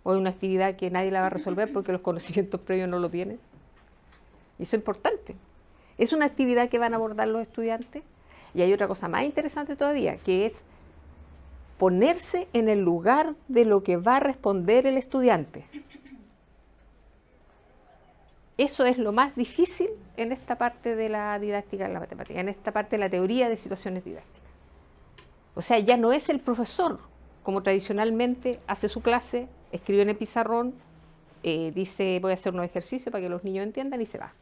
o es una actividad que nadie la va a resolver porque los conocimientos previos no lo tienen. Eso es importante. Es una actividad que van a abordar los estudiantes. Y hay otra cosa más interesante todavía, que es ponerse en el lugar de lo que va a responder el estudiante. Eso es lo más difícil en esta parte de la didáctica de la matemática, en esta parte de la teoría de situaciones didácticas. O sea, ya no es el profesor, como tradicionalmente hace su clase, escribe en el pizarrón, dice voy a hacer unos ejercicios para que los niños entiendan y se va.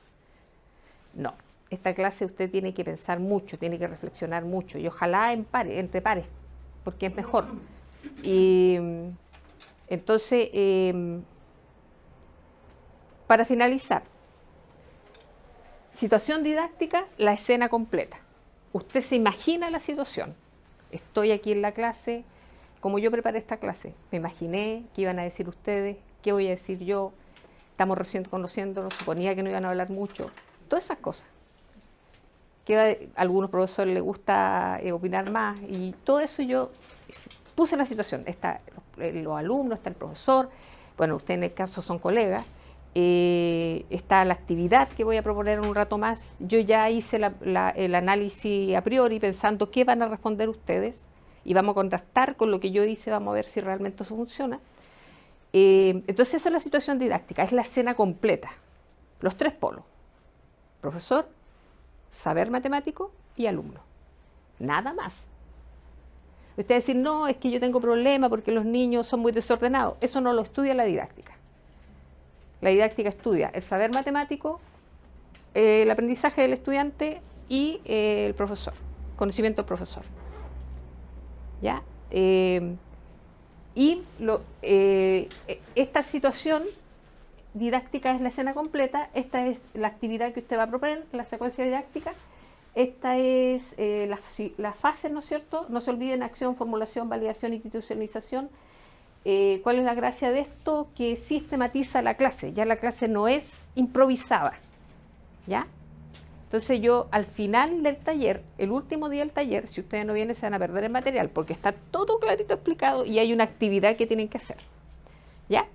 No, esta clase usted tiene que pensar mucho, tiene que reflexionar mucho y ojalá entre pares, porque es mejor. Y entonces, Para finalizar, situación didáctica, la escena completa. Usted se imagina la situación. Estoy aquí en la clase, como yo preparé esta clase, me imaginé qué iban a decir ustedes, qué voy a decir yo, estamos recién conociéndonos, suponía que no iban a hablar mucho, todas esas cosas. A algunos profesores les gusta opinar más y todo eso yo puse en la situación. Está los alumnos, está el profesor, bueno, ustedes en el caso son colegas, está la actividad que voy a proponer en un rato más. Yo ya hice el análisis a priori pensando qué van a responder ustedes y vamos a contrastar con lo que yo hice, vamos a ver si realmente eso funciona. Entonces esa es la situación didáctica, es la escena completa, los tres polos, profesor, saber matemático y alumno, nada más. Ustedes dicen, no, es que yo tengo problema porque los niños son muy desordenados. Eso no lo estudia la didáctica. La didáctica estudia el saber matemático, el aprendizaje del estudiante y el profesor, conocimiento del profesor. ¿Ya? Esta situación didáctica es la escena completa, esta es la actividad que usted va a proponer, la secuencia didáctica, esta es la fase, ¿no es cierto? No se olviden acción, formulación, validación, institucionalización. ¿Cuál es la gracia de esto? Que sistematiza la clase, ya la clase no es improvisada, ¿ya? Entonces yo al final del taller, el último día del taller, si ustedes no vienen se van a perder el material porque está todo clarito explicado y hay una actividad que tienen que hacer, ¿ya?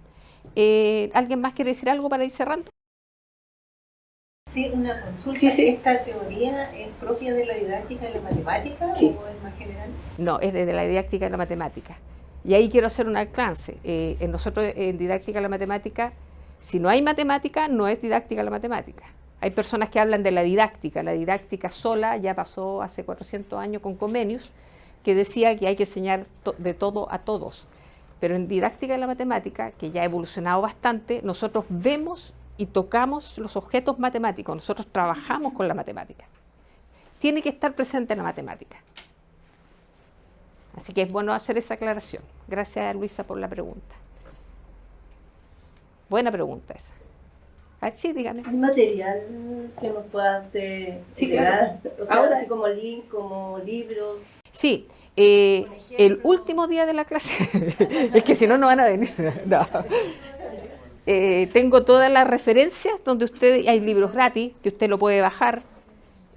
¿Alguien más quiere decir algo para ir cerrando?
Sí, una consulta.
Sí, sí.
¿Esta teoría es propia de la didáctica de la matemática o es más general?
No, es de la didáctica de la matemática. Y ahí quiero hacer un alcance. Nosotros en didáctica de la matemática, si no hay matemática, no es didáctica de la matemática. Hay personas que hablan de la didáctica sola ya pasó hace 400 años con Comenius, que decía que hay que enseñar de todo a todos. Pero en didáctica de la matemática, que ya ha evolucionado bastante, nosotros vemos y tocamos los objetos matemáticos, nosotros trabajamos con la matemática. Tiene que estar presente la matemática. Así que es bueno hacer esa aclaración. Gracias, Luisa, por la pregunta. Buena pregunta esa. Sí, dígame.
¿Hay material que nos pueda usted entregar? Claro. O sea, ahora, así como link, como libros.
Sí, el último día de la clase, es que si no, no van a venir. No. Tengo todas las referencias donde hay libros gratis, que usted lo puede bajar.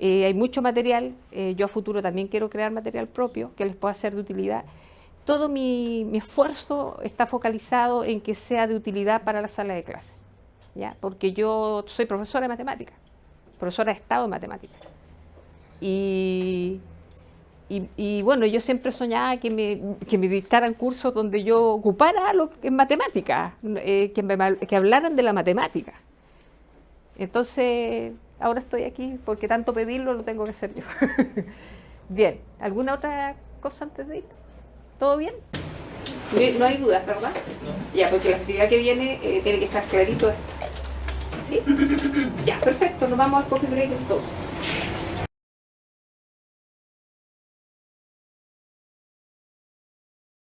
Hay mucho material. Yo a futuro también quiero crear material propio que les pueda ser de utilidad. Todo mi esfuerzo está focalizado en que sea de utilidad para la sala de clase, ¿ya? Porque yo soy profesora de matemáticas, profesora de Estado de matemáticas. Y bueno, yo siempre soñaba que me dictaran cursos donde yo ocupara en matemáticas, que hablaran de la matemática. Entonces, ahora estoy aquí porque tanto pedirlo lo tengo que hacer yo. Bien, ¿alguna otra cosa antes de ir? ¿Todo bien? No hay dudas, ¿verdad? No. Ya, porque la actividad que viene tiene que estar clarito esto. ¿Sí? Ya, perfecto, nos vamos al coffee break entonces.